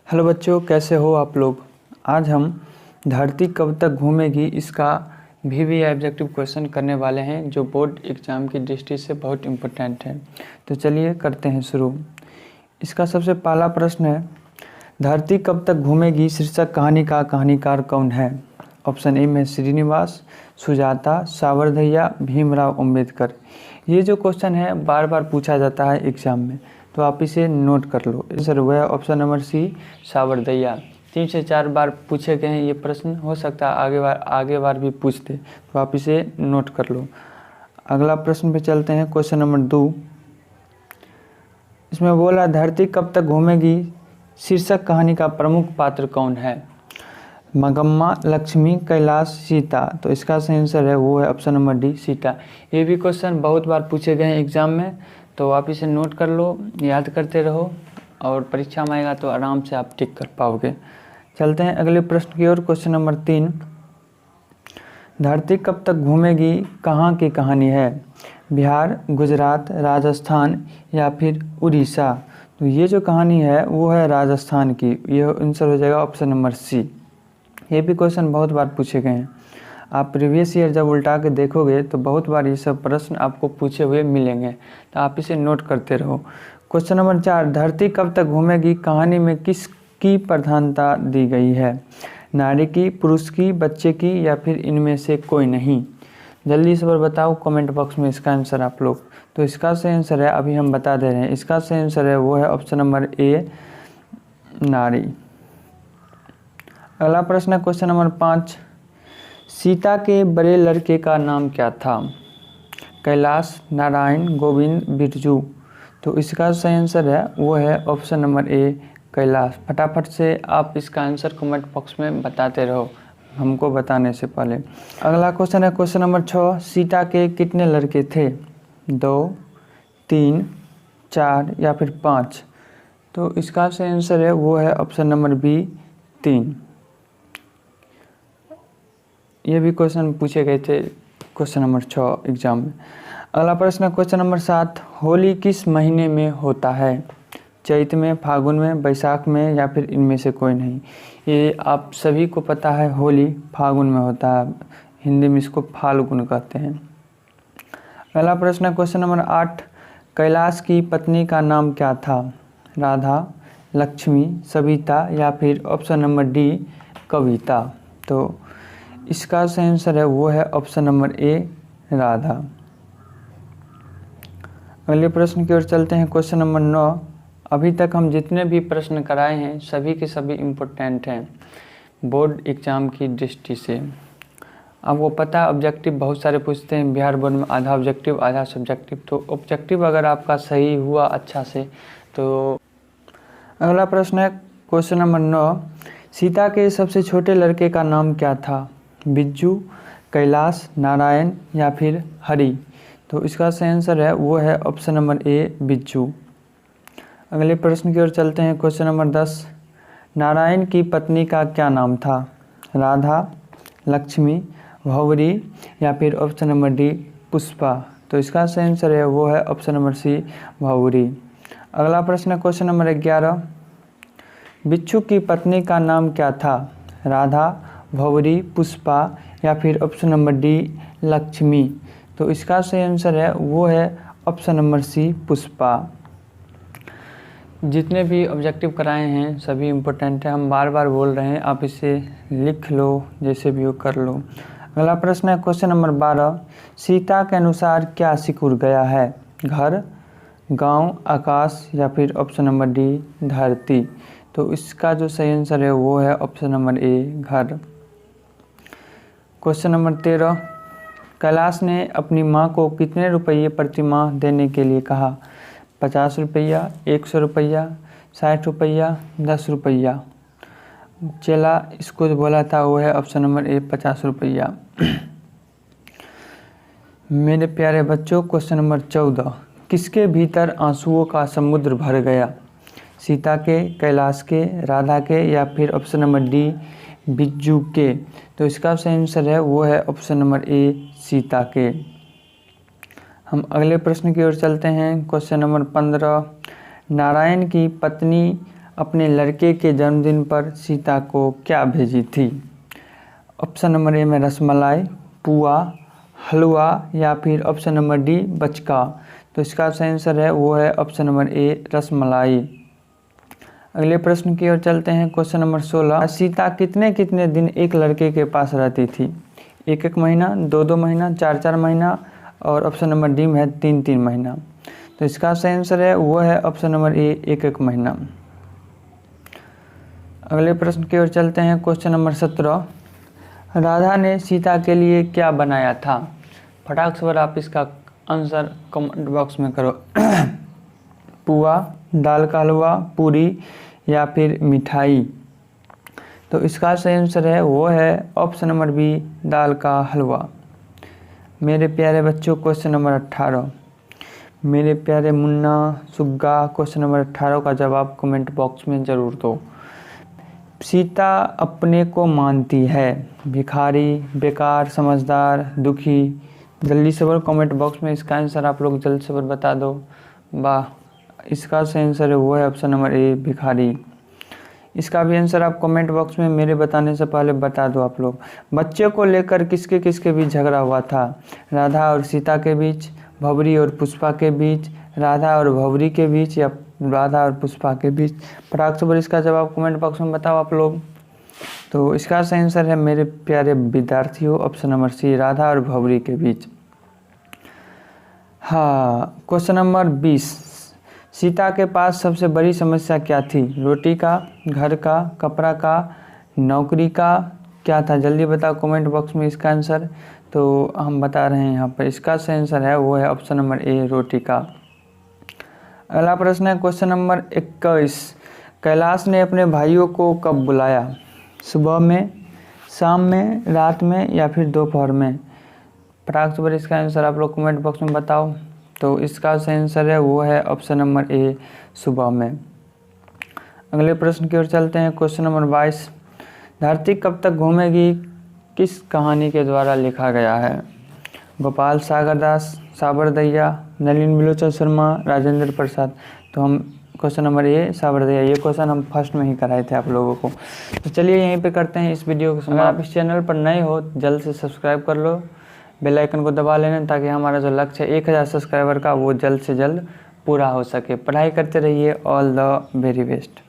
Hello बच्चों, कैसे हो आप लोग। आज हम धरती कब तक घूमेगी इसका भी ऑब्जेक्टिव क्वेश्चन करने वाले हैं, जो बोर्ड एग्ज़ाम की दृष्टि से बहुत इम्पोर्टेंट है। तो चलिए करते हैं शुरू। इसका सबसे पहला प्रश्न है, धरती कब तक घूमेगी शीर्षक कहानी का कहानीकार कौन है। ऑप्शन ए में श्रीनिवास, सुजाता, सावरधैया, भीमराव अंबेडकर। ये जो क्वेश्चन है बार बार पूछा जाता है एग्ज़ाम में, तो आप इसे नोट कर लो। आंसर हुआ है ऑप्शन नंबर सी, सावरधैया। 3 से 4 बार पूछे गए हैं ये प्रश्न, हो सकता है आगे बार भी पूछते, तो आप इसे नोट कर लो। अगला प्रश्न पे चलते हैं, क्वेश्चन नंबर 2। इसमें बोला धरती कब तक घूमेगी शीर्षक कहानी का प्रमुख पात्र कौन है। मंगम्मा, लक्ष्मी, कैलाश, सीता। तो इसका सही आंसर है वो है ऑप्शन नंबर डी, सीता। ये भी क्वेश्चन बहुत बार पूछे गए हैं एग्ज़ाम में, तो आप इसे नोट कर लो, याद करते रहो और परीक्षा में आएगा तो आराम से आप टिक कर पाओगे। चलते हैं अगले प्रश्न की ओर। क्वेश्चन नंबर 3, धरती कब तक घूमेगी कहाँ की कहानी है। बिहार, गुजरात, राजस्थान या फिर उड़ीसा। तो ये जो कहानी है वो है राजस्थान की। ये आंसर हो जाएगा ऑप्शन नंबर सी। ये भी क्वेश्चन बहुत बार पूछे गए हैं। आप प्रीवियस ईयर जब उल्टा के देखोगे तो बहुत बार ये सब प्रश्न आपको पूछे हुए मिलेंगे, तो आप इसे नोट करते रहो। क्वेश्चन नंबर 4, धरती कब तक घूमेगी कहानी में किसकी प्रधानता दी गई है। नारी की, पुरुष की, बच्चे की या फिर इनमें से कोई नहीं। जल्दी इस बार बताओ कमेंट बॉक्स में इसका आंसर आप लोग। तो इसका सही आंसर है, अभी हम बता दे रहे हैं, इसका सही आंसर है वो है ऑप्शन नंबर ए, नारी। अगला प्रश्न है क्वेश्चन नंबर 5, सीता के बड़े लड़के का नाम क्या था। कैलाश, नारायण, गोविंद, बिरजू। तो इसका सही आंसर है वो है ऑप्शन नंबर ए, कैलाश। फटाफट से आप इसका आंसर कमेंट बॉक्स में बताते रहो हमको बताने से पहले। अगला क्वेश्चन है क्वेश्चन नंबर 6, सीता के कितने लड़के थे। 2, 3, 4 या फिर 5। तो इसका सही आंसर है वो है ऑप्शन नंबर बी, 3। ये भी क्वेश्चन पूछे गए थे क्वेश्चन नंबर 6 एग्जाम में। अगला प्रश्न है क्वेश्चन नंबर 7, होली किस महीने में होता है। चैत में, फागुन में, बैसाख में या फिर इनमें से कोई नहीं। ये आप सभी को पता है, होली फागुन में होता है, हिंदी में इसको फाल्गुन कहते हैं। अगला प्रश्न है क्वेश्चन नंबर 8, कैलाश की पत्नी का नाम क्या था। राधा, लक्ष्मी, सविता या फिर ऑप्शन नंबर डी, कविता। तो इसका सही आंसर है वो है ऑप्शन नंबर ए, राधा। अगले प्रश्न की ओर चलते हैं, क्वेश्चन नंबर 9। अभी तक हम जितने भी प्रश्न कराए हैं सभी के सभी इम्पोर्टेंट हैं बोर्ड एग्ज़ाम की दृष्टि से। आपको पता है ऑब्जेक्टिव बहुत सारे पूछते हैं बिहार बोर्ड में, आधा ऑब्जेक्टिव आधा सब्जेक्टिव। तो ऑब्जेक्टिव अगर आपका सही हुआ अच्छा से तो। अगला प्रश्न है क्वेश्चन नंबर 9, सीता के सबसे छोटे लड़के का नाम क्या था। बिज्जू, कैलाश, नारायण या फिर हरि। तो इसका सही आंसर है वो है ऑप्शन नंबर ए, बिज्जू। अगले प्रश्न की ओर चलते हैं, क्वेश्चन नंबर 10, नारायण की पत्नी का क्या नाम था। राधा, लक्ष्मी, भौवरी या फिर ऑप्शन नंबर डी, पुष्पा। तो इसका सही आंसर है वो है ऑप्शन नंबर सी, भौवरी। अगला प्रश्न है क्वेश्चन नंबर 11, बिच्छू की पत्नी का नाम क्या था। राधा, भौवरी, पुष्पा या फिर ऑप्शन नंबर डी, लक्ष्मी। तो इसका सही आंसर है वो है ऑप्शन नंबर सी, पुष्पा। जितने भी ऑब्जेक्टिव कराए हैं सभी इम्पोर्टेंट है, हम बार बार बोल रहे हैं, आप इसे लिख लो, जैसे भी हो कर लो। अगला प्रश्न है क्वेश्चन नंबर 12, सीता के अनुसार क्या सिकुड़ गया है। घर, गांव, आकाश या फिर ऑप्शन नंबर डी, धरती। तो इसका जो सही आंसर है वो है ऑप्शन नंबर ए, घर। क्वेश्चन नंबर 13, कैलाश ने अपनी माँ को कितने रुपये प्रति माह देने के लिए कहा। 50 रुपया, 100 रुपया, 60 रुपया, 10 रुपया। चला इसको जो बोला था वो है ऑप्शन नंबर ए, 50 रुपया। मेरे प्यारे बच्चों, क्वेश्चन नंबर 14, किसके भीतर आंसुओं का समुद्र भर गया। सीता के, कैलाश के, राधा के या फिर ऑप्शन नंबर डी, बिज्जू के। तो इसका सही आंसर है वो है ऑप्शन नंबर ए, सीता के। हम अगले प्रश्न की ओर चलते हैं, क्वेश्चन नंबर 15, नारायण की पत्नी अपने लड़के के जन्मदिन पर सीता को क्या भेजी थी? ऑप्शन नंबर ए में रसमलाई, पुआ, हलवा या फिर ऑप्शन नंबर डी बचका। तो इसका सही आंसर है वो है ऑप्शन नंबर ए रसमलाई। अगले प्रश्न की ओर चलते हैं। क्वेश्चन नंबर 16, सीता कितने कितने दिन एक लड़के के पास रहती थी? 1 महीना, 2 महीना, 4 महीना और ऑप्शन नंबर डी में है 3 महीना। तो इसका सही आंसर है वो है ऑप्शन नंबर ए 1 महीना। अगले प्रश्न की ओर चलते हैं। क्वेश्चन नंबर 17, राधा ने सीता के लिए क्या बनाया था? फटाक से आप इसका आंसर कमेंट बॉक्स में करो। पुआ, दाल का हलवा, पूरी या फिर मिठाई। तो इसका सही आंसर है वो है ऑप्शन नंबर बी दाल का हलवा। मेरे प्यारे बच्चों, क्वेश्चन नंबर 18, मेरे प्यारे मुन्ना सुग्गा, क्वेश्चन नंबर 18 का जवाब कमेंट बॉक्स में ज़रूर दो। सीता अपने को मानती है भिखारी, बेकार, समझदार, दुखी? जल्दी से बोलो कमेंट बॉक्स में इसका आंसर आप लोग जल्द से बता दो। वाह, इसका सही आंसर है वो है ऑप्शन नंबर ए भिखारी। इसका भी आंसर आप कमेंट बॉक्स में मेरे बताने से पहले बता दो आप लोग। बच्चे को लेकर किसके किसके बीच झगड़ा हुआ था? राधा और सीता के बीच, भंवरी और पुष्पा के बीच, राधा और भंवरी के बीच या राधा और पुष्पा के बीच? फटाक से बोलो इसका जवाब कमेंट बॉक्स में बताओ आप लोग। तो इसका सही आंसर है मेरे प्यारे विद्यार्थियों ऑप्शन नंबर सी राधा और भंवरी के बीच। हाँ, क्वेश्चन नंबर 20, सीता के पास सबसे बड़ी समस्या क्या थी? रोटी का, घर का, कपड़ा का, नौकरी का, क्या था? जल्दी बताओ कमेंट बॉक्स में इसका आंसर। तो हम बता रहे हैं यहाँ पर इसका सही आंसर है वो है ऑप्शन नंबर ए रोटी का। अगला प्रश्न है क्वेश्चन नंबर 21, कैलाश ने अपने भाइयों को कब बुलाया? सुबह में, शाम में, रात में या फिर दोपहर में? फटाक से इसका आंसर आप लोग कमेंट बॉक्स में बताओ। तो इसका सही आंसर है वो है ऑप्शन नंबर ए सुबह में। अगले प्रश्न की ओर चलते हैं। क्वेश्चन नंबर 22, धरती कब तक घूमेगी किस कहानी के द्वारा लिखा गया है? गोपाल सागर दास, साबरदैया, नलिन बिलोचन शर्मा, राजेंद्र प्रसाद? तो हम क्वेश्चन नंबर ए साबरदैया, ये क्वेश्चन हम फर्स्ट में ही कराए थे आप लोगों को। तो चलिए यहीं पे करते हैं इस वीडियो को समाप्त। आप इस चैनल पर नए हो जल्द से सब्सक्राइब कर लो, बेल आइकन को दबा लेना ताकि हमारा जो लक्ष्य है 1000 सब्सक्राइबर का वो जल्द से जल्द पूरा हो सके। पढ़ाई करते रहिए। All the very best.